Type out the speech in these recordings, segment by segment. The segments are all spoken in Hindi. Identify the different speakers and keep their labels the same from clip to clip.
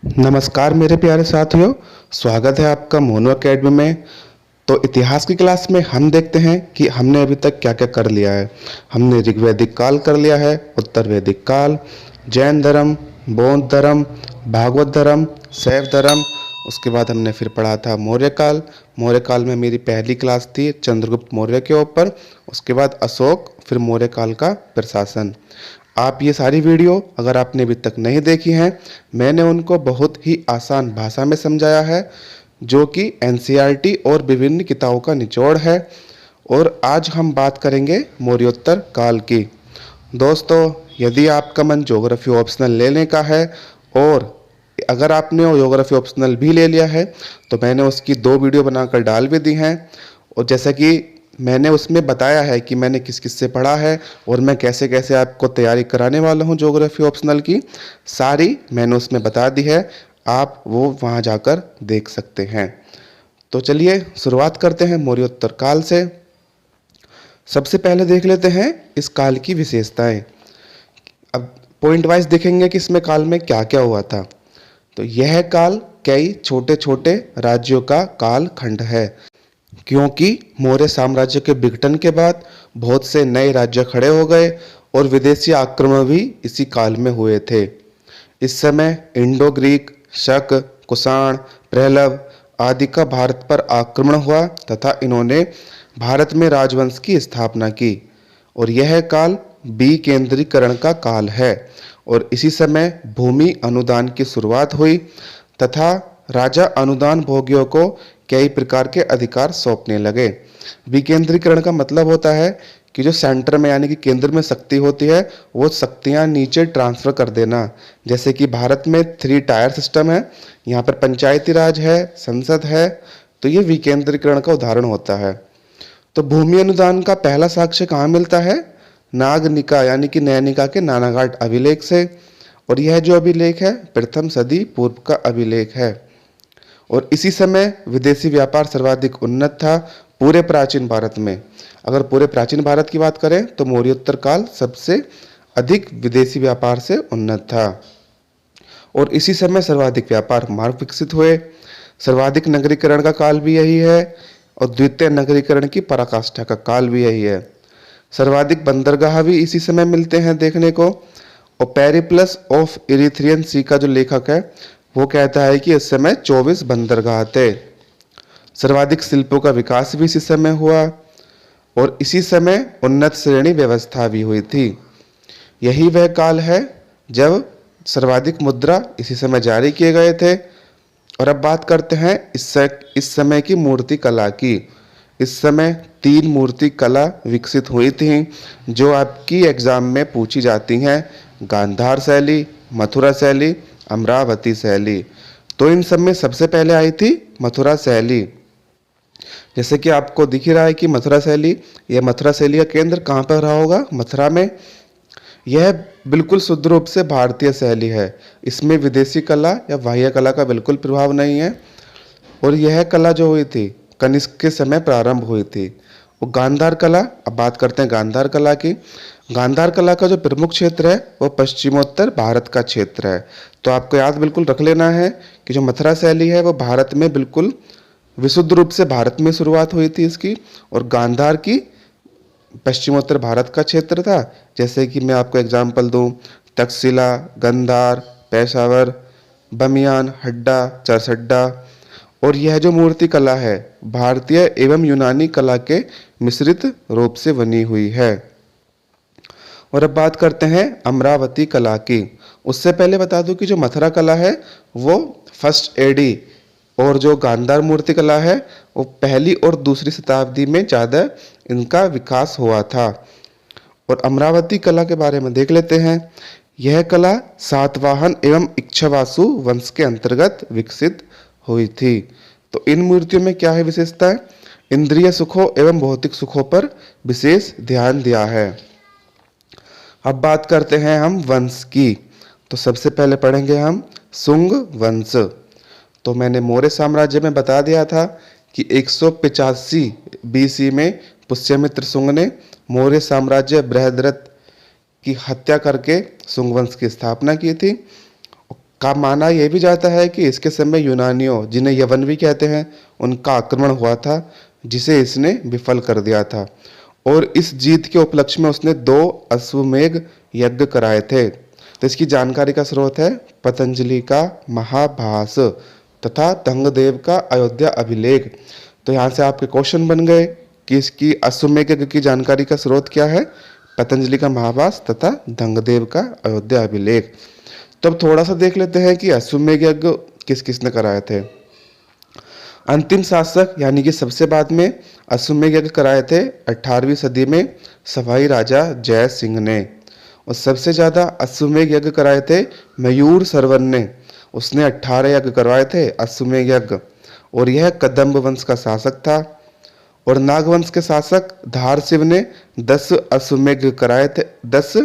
Speaker 1: नमस्कार मेरे प्यारे साथियों, स्वागत है आपका मोनो एकेडमी में। तो इतिहास की क्लास में हम देखते हैं कि हमने अभी तक क्या क्या कर लिया है। हमने ऋग्वैदिक काल कर लिया है, उत्तर वैदिक काल, जैन धर्म, बौद्ध धर्म, भागवत धर्म, शैव धर्म। उसके बाद हमने फिर पढ़ा था मौर्य काल। मौर्य काल में मेरी पहली क्लास थी चंद्रगुप्त मौर्य के ऊपर। उसके बाद अशोक, फिर मौर्य काल का प्रशासन। आप ये सारी वीडियो अगर आपने अभी तक नहीं देखी हैं, मैंने उनको बहुत ही आसान भाषा में समझाया है, जो कि एनसीईआरटी और विभिन्न किताबों का निचोड़ है। और आज हम बात करेंगे मौर्योत्तर काल की। दोस्तों, यदि आपका मन ज्योग्राफी ऑप्शनल लेने का है और अगर आपने वो ज्योग्राफी ऑप्शनल भी ले लिया है, तो मैंने उसकी 2 वीडियो बनाकर डाल भी दी हैं। और जैसा कि मैंने उसमें बताया है कि मैंने किस किस से पढ़ा है और मैं कैसे कैसे आपको तैयारी कराने वाला हूँ ज्योग्राफी ऑप्शनल की, सारी मैंने उसमें बता दी है। आप वो वहाँ जाकर देख सकते हैं। तो चलिए शुरुआत करते हैं मौर्योत्तर काल से। सबसे पहले देख लेते हैं इस काल की विशेषताएं। अब पॉइंट वाइज देखेंगे कि इसमें काल में क्या क्या हुआ था। तो यह काल कई छोटे छोटे राज्यों का काल खंड है, क्योंकि मौर्य साम्राज्य के विघटन के बाद बहुत से नए राज्य खड़े हो गए और विदेशी आक्रमण भी इसी काल में हुए थे। इस समय इंडो ग्रीक, शक, कुषाण, पहलव आदि का भारत पर आक्रमण हुआ तथा इन्होंने भारत में राजवंश की स्थापना की। और यह काल विकेंद्रीकरण का काल है और इसी समय भूमि अनुदान की शुरुआत हुई तथा राजा अनुदान भोगियों को कई प्रकार के अधिकार सौंपने लगे। विकेंद्रीकरण का मतलब होता है कि जो सेंटर में यानी कि केंद्र में शक्ति होती है, वो शक्तियां नीचे ट्रांसफर कर देना। जैसे कि भारत में 3 टायर सिस्टम है, यहाँ पर पंचायती राज है, संसद है, तो ये विकेंद्रीकरण का उदाहरण होता है। तो भूमि अनुदान का पहला साक्ष्य कहाँ मिलता है? नागनिका यानी कि नैनिका के नानाघाट अभिलेख से। और यह जो अभिलेख है प्रथम सदी पूर्व का अभिलेख है। और इसी समय विदेशी व्यापार सर्वाधिक उन्नत था पूरे प्राचीन भारत में। अगर पूरे प्राचीन भारत की बात करें तो मौर्योत्तर काल सबसे अधिक विदेशी व्यापार से उन्नत था। और इसी समय सर्वाधिक व्यापार मार्ग विकसित हुए। सर्वाधिक नगरीकरण का काल भी यही है और द्वितीय नगरीकरण की पराकाष्ठा का काल भी यही है। सर्वाधिक बंदरगाह भी इसी समय मिलते हैं देखने को। और पेरिप्लस ऑफ इरीथ्रियन सी का जो लेखक है वो कहता है कि इस समय 24 बंदरगाह थे। सर्वाधिक शिल्पों का विकास भी इसी समय हुआ और इसी समय उन्नत श्रेणी व्यवस्था भी हुई थी। यही वह काल है जब सर्वाधिक मुद्रा इसी समय जारी किए गए थे। और अब बात करते हैं इस समय की मूर्ति कला की। इस समय 3 मूर्ति कला विकसित हुई थी जो आपकी एग्जाम में पूछी जाती हैं। गांधार शैली, मथुरा शैली, अमरावती शैली। तो इन सब में सबसे पहले आई थी मथुरा शैली। जैसे कि आपको दिख ही रहा है कि मथुरा शैली, यह मथुरा शैली का केंद्र कहाँ पर रहा होगा? मथुरा में। यह बिल्कुल शुद्ध रूप से भारतीय शैली है। इसमें विदेशी कला या बाह्य कला का बिल्कुल प्रभाव नहीं है। और यह कला जो हुई थी कनिष्क के समय प्रारंभ हुई थी। वो गांधार कला, अब बात करते हैं गांधार कला की। गांधार कला का जो प्रमुख क्षेत्र है वो पश्चिमोत्तर भारत का क्षेत्र है। तो आपको याद बिल्कुल रख लेना है कि जो मथुरा शैली है वो भारत में बिल्कुल विशुद्ध रूप से भारत में शुरुआत हुई थी इसकी। और गांधार की पश्चिमोत्तर भारत का क्षेत्र था। जैसे कि मैं आपको एग्जाम्पल दूं, तक्षशिला, गंधार, पेशावर, बमियान, हड्डा, चरसड्डा। और यह जो मूर्ति कला है भारतीय एवं यूनानी कला के मिश्रित रूप से बनी हुई है। और अब बात करते हैं अमरावती कला की। उससे पहले बता दूं कि जो मथुरा कला है वो फर्स्ट एडी और जो गांधार मूर्ति कला है वो पहली और दूसरी शताब्दी में ज़्यादा इनका विकास हुआ था। और अमरावती कला के बारे में देख लेते हैं। यह कला सातवाहन एवं इक्ष्वाकु वंश के अंतर्गत विकसित हुई थी। तो इन मूर्तियों में क्या है विशेषताएं? इंद्रिय सुखों एवं भौतिक सुखों पर विशेष ध्यान दिया है। अब बात करते हैं हम वंश की। तो सबसे पहले पढ़ेंगे हम शुंग वंश। तो मैंने मौर्य साम्राज्य में बता दिया था कि 185 बीसी में पुष्यमित्र शुंग ने मौर्य साम्राज्य बृहद्रथ की हत्या करके शुंग वंश की स्थापना की थी। का माना यह भी जाता है कि इसके समय यूनानियों, जिन्हें यवन भी कहते हैं, उनका आक्रमण हुआ था, जिसे इसने विफल कर दिया था। और इस जीत के उपलक्ष्य में उसने 2 अश्वमेध यज्ञ कराए थे। तो इसकी जानकारी का स्रोत है पतंजलि का महाभाष्य तथा धंगदेव का अयोध्या अभिलेख। तो यहाँ से आपके क्वेश्चन बन गए कि इसकी अश्वमेध यज्ञ की जानकारी का स्रोत क्या है, पतंजलि का महाभाष्य तथा धंगदेव का अयोध्या अभिलेख। तो अब थोड़ा सा देख लेते हैं कि अश्वमेध यज्ञ किस किसने कराए थे। अंतिम शासक यानी कि सबसे बाद में अश्वमेध यज्ञ कराए थे 18वीं सदी में सवाई राजा जय सिंह ने। और सबसे ज़्यादा अश्वमेध यज्ञ कराए थे मयूर सरवन ने, उसने 18 यज्ञ करवाए थे अश्वमेध यज्ञ। और यह कदम्ब वंश का शासक था। और नागवंश के शासक धार शिव ने 10 अश्वमेध कराए थे, 10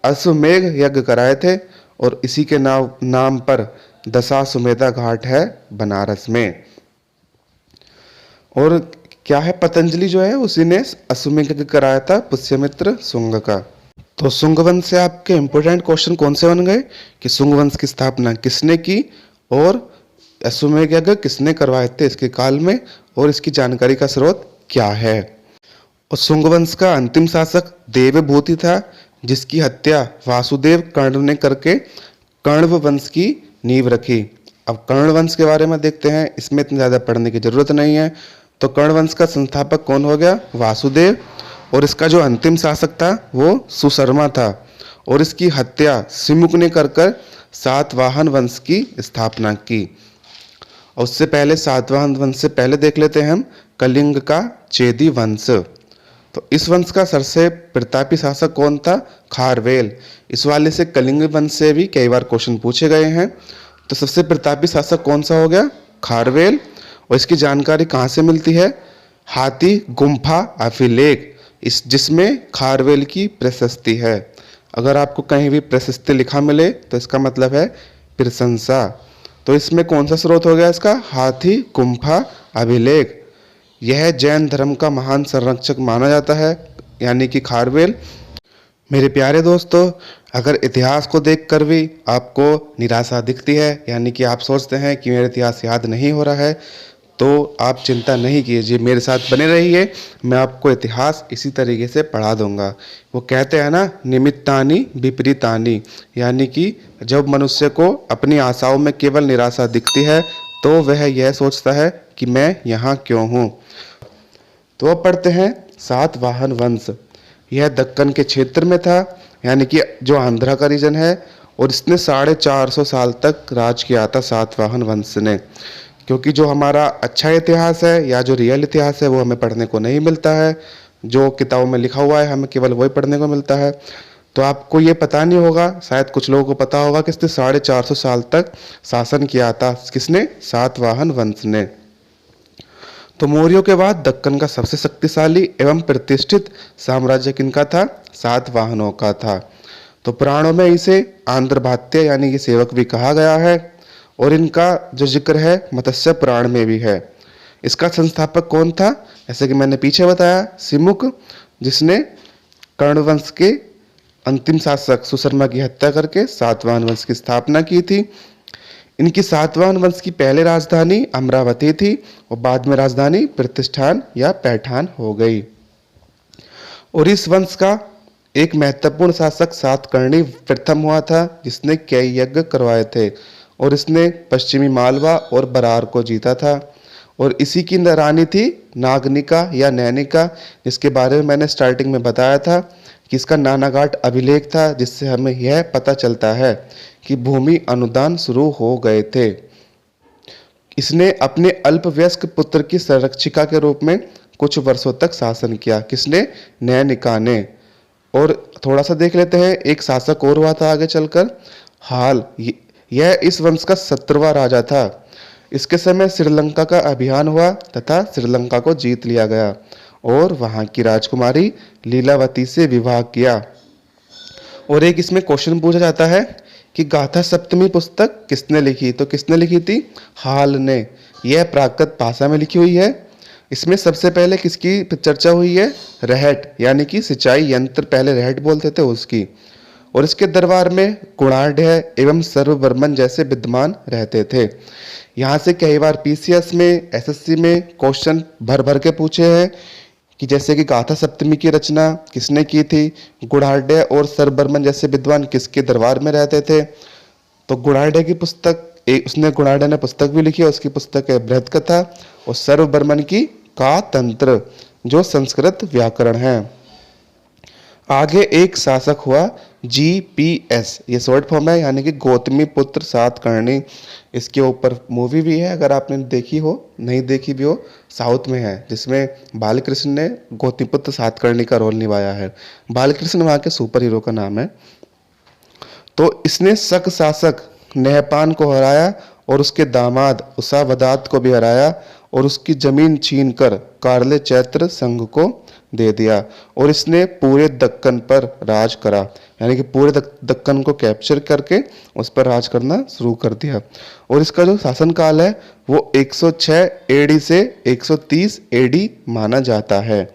Speaker 1: अश्वमेध यज्ञ कराए थे। और इसी के नाम पर दशाश्वमेधा घाट है बनारस में। और क्या है, पतंजलि जो है उसी ने अश्वमेध यज्ञ कराया था पुष्यमित्र शुंग का। तो शुंग वंश से आपके इंपोर्टेंट क्वेश्चन कौन से बन गए कि शुंग वंश की स्थापना किसने की और अश्वमेध यज्ञ किसने करवाए थे इसके काल में, और इसकी जानकारी का स्रोत क्या है। और शुंग वंश का अंतिम शासक देवभूति था, जिसकी हत्या वासुदेव कर्ण ने करके कण्व वंश की नींव रखी। अब कर्ण वंश के बारे में देखते हैं, इसमें इतनी ज़्यादा पढ़ने की जरूरत नहीं है। तो कर्ण वंश का संस्थापक कौन हो गया, वासुदेव। और इसका जो अंतिम शासक था वो सुशर्मा था। और इसकी हत्या सिमुक ने कर सातवाहन वंश की स्थापना की। और उससे पहले सातवाहन वंश से पहले देख लेते हैं हम कलिंग का चेदी वंश। तो इस वंश का सबसे प्रतापी शासक कौन था, खारवेल। इस वाले से कलिंग वंश से भी कई बार क्वेश्चन पूछे गए हैं। तो सबसे प्रतापी शासक कौन सा हो गया, खारवेल। और इसकी जानकारी कहाँ से मिलती है, हाथी गुम्फा अभिलेख, इस जिसमें खारवेल की प्रशस्ति है। अगर आपको कहीं भी प्रशस्ति लिखा मिले तो इसका मतलब है प्रशंसा। तो इसमें कौन सा स्रोत हो गया इसका, हाथी गुम्फा अभिलेख। यह जैन धर्म का महान संरक्षक माना जाता है, यानी कि खारवेल। मेरे प्यारे दोस्तों, अगर इतिहास को देखकर भी आपको निराशा दिखती है, यानी कि आप सोचते हैं कि मेरा इतिहास याद नहीं हो रहा है, तो आप चिंता नहीं कीजिए, मेरे साथ बने रहिए। मैं आपको इतिहास इसी तरीके से पढ़ा दूंगा। वो कहते हैं ना, निमित्तानि विपरीतानि, यानी कि जब मनुष्य को अपनी आशाओं में केवल निराशा दिखती है तो वह यह सोचता है कि मैं यहाँ क्यों हूँ। तो अब पढ़ते हैं सातवाहन वंश। यह दक्कन के क्षेत्र में था, यानी कि जो आंध्रा का रीजन है। और इसने 450 साल तक राज किया था सातवाहन वंश ने। क्योंकि जो हमारा अच्छा इतिहास है या जो रियल इतिहास है वो हमें पढ़ने को नहीं मिलता है, जो किताबों में लिखा हुआ है हमें केवल वही पढ़ने को मिलता है। तो आपको ये पता नहीं होगा, शायद कुछ लोगों को पता होगा कि इसने 450 साल तक शासन किया था। किसने, सातवाहन वंश ने। तो मौर्यों के बाद दक्कन का सबसे शक्तिशाली एवं प्रतिष्ठित साम्राज्य किनका था, सातवाहनों का था। तो पुराणों में इसे आंध्र भात्य यानी कि सेवक भी कहा गया है। और इनका जो जिक्र है मत्स्य पुराण में भी है। इसका संस्थापक कौन था, जैसे कि मैंने पीछे बताया, सिमुक, जिसने कर्ण वंश के अंतिम शासक सुशर्मा की हत्या करके सातवाहन वंश की स्थापना की थी। इनकी सातवाहन वंश की पहले राजधानी अमरावती थी और बाद में राजधानी प्रतिष्ठान या पैठान हो गई। और इस वंश का एक महत्वपूर्ण शासक सातकर्णी प्रथम हुआ था, जिसने कई यज्ञ करवाए थे। और इसने पश्चिमी मालवा और बरार को जीता था। और इसी की रानी थी नागनिका या नैनिका, जिसके बारे में मैंने स्टार्टिंग में बताया था कि इसका नानाघाट अभिलेख था, जिससे हमें यह पता चलता है कि भूमि अनुदान शुरू हो गए थे। इसने अपने अल्पवयस्क पुत्र की संरक्षिका के रूप में कुछ वर्षों तक शासन किया। किसने, नैनिका ने। और थोड़ा सा देख लेते हैं, एक शासक और हुआ था आगे चलकर, हाल। यह इस वंश का 17वां राजा था। इसके समय श्रीलंका का अभियान हुआ तथा श्रीलंका को जीत लिया गया और वहां की राजकुमारी लीलावती से विवाह किया। और एक इसमें क्वेश्चन पूछा जाता है कि गाथा सप्तमी पुस्तक किसने लिखी, तो किसने लिखी थी, हाल ने। यह प्राकृत भाषा में लिखी हुई है। इसमें सबसे पहले किसकी चर्चा हुई है, रहट, यानी कि सिंचाई यंत्र, पहले रहट बोलते थे उसकी। और इसके दरबार में गुणाढ़ एवं सर्ववर्मन जैसे विद्वान रहते थे। यहाँ से कई बार पीसीएस में, एसएससी में क्वेश्चन भर भर के पूछे हैं कि जैसे कि गाथा सप्तमी की रचना किसने की थी, गुणाढ़ और सर्ववर्मन जैसे विद्वान किसके दरबार में रहते थे। तो गुणाढ़ की पुस्तक, उसने गुणाढ़ ने पुस्तक भी लिखी है, उसकी पुस्तक है बृहद कथा, और सर्ववर्मन की का तंत्र जो संस्कृत व्याकरण है। आगे एक शासक हुआ जीपीएस, ये शॉर्ट फॉर्म है, यानी कि गौतमी पुत्र सातकर्णी। इसके ऊपर मूवी भी है, अगर आपने देखी हो, नहीं देखी भी हो, साउथ में है, जिसमें बालकृष्ण ने गौतमीपुत्र सातकर्णी का रोल निभाया है। बालकृष्ण वहाँ के सुपर हीरो का नाम है। तो इसने शक शासक नहपान को हराया और उसके दामाद उसावदात को भी हराया और उसकी जमीन छीनकर कार्ले चैत्र संघ को दे दिया और इसने पूरे दक्कन पर राज करा, यानी कि पूरे दक्कन को कैप्चर करके उस पर राज करना शुरू कर दिया। और इसका जो शासनकाल है वो 106 एडी से 130 एडी माना जाता है।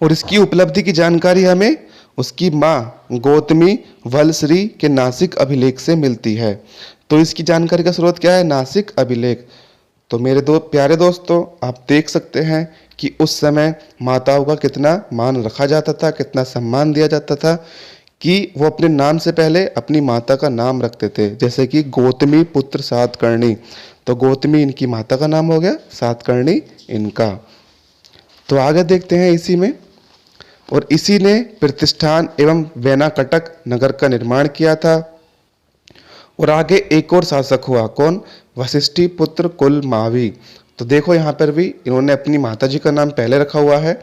Speaker 1: और इसकी उपलब्धि की जानकारी हमें उसकी माँ गौतमी वलश्री के नासिक अभिलेख से मिलती है। तो इसकी जानकारी का स्रोत क्या है? नासिक अभिलेख। तो मेरे दो प्यारे दोस्तों, आप देख सकते हैं कि उस समय माताओं का कितना मान रखा जाता था, कितना सम्मान दिया जाता था कि वो अपने नाम से पहले अपनी माता का नाम रखते थे। जैसे कि गौतमी पुत्र सातकर्णी, तो गौतमी इनकी माता का नाम हो गया, सातकर्णी इनका। तो आगे देखते हैं इसी में। और इसी ने प्रतिष्ठान एवं वेनाकटक नगर का निर्माण किया था। और आगे एक और शासक हुआ, कौन? वशिष्ठी पुत्र कुलमावी। तो देखो यहाँ पर भी इन्होंने अपनी माताजी का नाम पहले रखा हुआ है।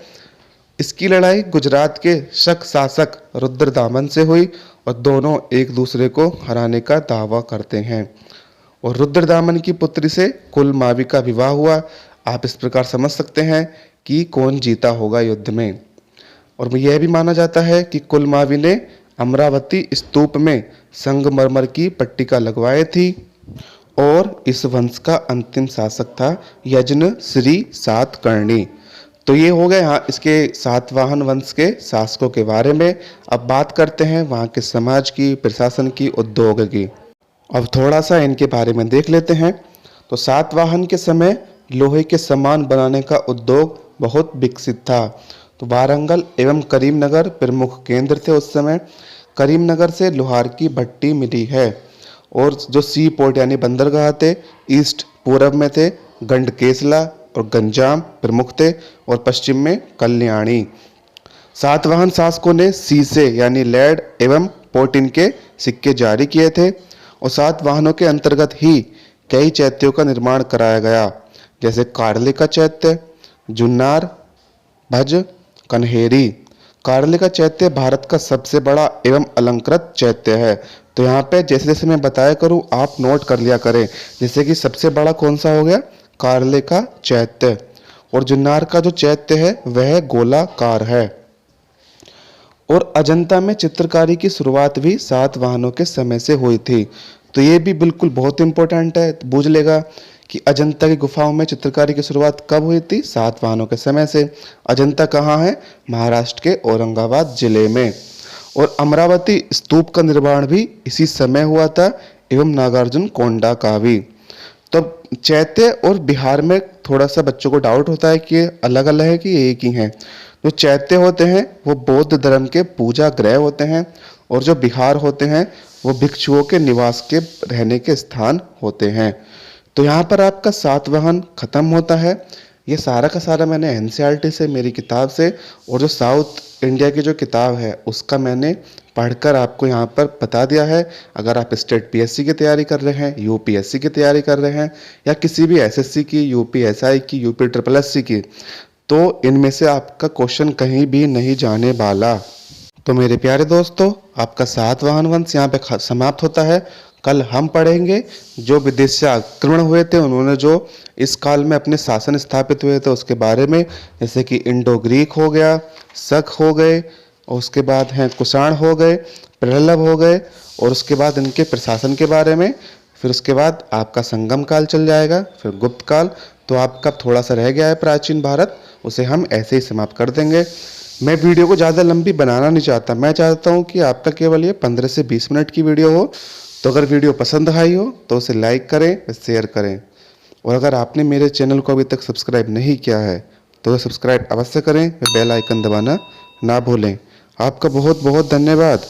Speaker 1: इसकी लड़ाई गुजरात के शक शासक रुद्रदामन से हुई और दोनों एक दूसरे को हराने का दावा करते हैं। और रुद्रदामन की पुत्री से कुलमावी का विवाह हुआ। आप इस प्रकार समझ सकते हैं कि कौन जीता होगा युद्ध में। और यह भी माना जाता है कि कुलमावी ने अमरावती स्तूप में संगमरमर की पट्टिका लगवाई थी। और इस वंश का अंतिम शासक था यज्ञ श्री सातकर्णी। तो ये हो गया यहाँ इसके सातवाहन वंश के शासकों के बारे में। अब बात करते हैं वहाँ के समाज की, प्रशासन की, उद्योग की। अब थोड़ा सा इनके बारे में देख लेते हैं। तो सातवाहन के समय लोहे के सामान बनाने का उद्योग बहुत विकसित था। तो वारंगल एवं करीमनगर प्रमुख केंद्र थे उस समय। करीमनगर से लोहार की भट्टी मिली है। और जो सी पोर्ट यानी बंदरगाह थे, ईस्ट पूरब में थे गंडकेसला और गंजाम प्रमुख थे, और पश्चिम में कल्याणी। सातवाहन शासकों ने सीसे यानी लेड एवं पोटिन के सिक्के जारी किए थे। और सातवाहनों के अंतर्गत ही कई चैत्यों का निर्माण कराया गया, जैसे कार्ले का चैत्य, जुन्नार, भज, कन्हेरी। कार्ले का चैत्य भारत का सबसे बड़ा एवं अलंकृत चैत्य है। तो यहाँ पे जैसे जैसे मैं बताया करूँ आप नोट कर लिया करें। जैसे कि सबसे बड़ा कौन सा हो गया? कार्ले का चैत्य। और जुन्नार का जो चैत्य है वह गोलाकार है। और अजंता में चित्रकारी की शुरुआत भी सातवाहनों के समय से हुई थी। तो ये भी बिल्कुल बहुत इंपॉर्टेंट है, बूझ लेगा कि अजंता की गुफाओं में चित्रकारी की शुरुआत कब हुई थी? सातवाहनों के समय से। अजंता कहाँ है? महाराष्ट्र के औरंगाबाद जिले में। और अमरावती स्तूप का निर्माण भी इसी समय हुआ था, एवं नागार्जुन कोंडा का भी। तो चैत्य और बिहार में थोड़ा सा बच्चों को डाउट होता है कि अलग अलग है कि एक ही है। जो चैत्य होते हैं वो बौद्ध धर्म के पूजा गृह होते हैं, और जो बिहार होते हैं वो भिक्षुओं के निवास के रहने के स्थान होते हैं। तो यहाँ पर आपका सातवाहन खत्म होता है। ये सारा का सारा मैंने एनसीईआरटी से, मेरी किताब से, और जो साउथ इंडिया की जो किताब है उसका मैंने पढ़कर आपको यहाँ पर बता दिया है। अगर आप स्टेट पीएससी की तैयारी कर रहे हैं, यूपीएससी की तैयारी कर रहे हैं, या किसी भी एसएससी की, यूपीएसआई की, यूपी ट्रिपल एससी की, तो इनमें से आपका क्वेश्चन कहीं भी नहीं जाने वाला। तो मेरे प्यारे दोस्तों, आपका सातवाहन वंश यहाँ पे समाप्त होता है। कल हम पढ़ेंगे जो विदेश से आक्रमण हुए थे, उन्होंने जो इस काल में अपने शासन स्थापित हुए थे उसके बारे में, जैसे कि इंडो ग्रीक हो गया, शक हो गए, और उसके बाद हैं कुषाण हो गए, प्रहल्लभ हो गए, और उसके बाद इनके प्रशासन के बारे में। फिर उसके बाद आपका संगम काल चल जाएगा, फिर गुप्त काल। तो आपका थोड़ा सा रह गया है प्राचीन भारत, उसे हम ऐसे ही समाप्त कर देंगे। मैं वीडियो को ज़्यादा लंबी बनाना नहीं चाहता, मैं चाहता हूँ कि आपका केवल ये 15 से 20 मिनट की वीडियो हो। तो अगर वीडियो पसंद आई हो तो उसे लाइक करें, शेयर करें, और अगर आपने मेरे चैनल को अभी तक सब्सक्राइब नहीं किया है तो सब्सक्राइब अवश्य करें, बेल आइकन दबाना ना भूलें। आपका बहुत बहुत धन्यवाद।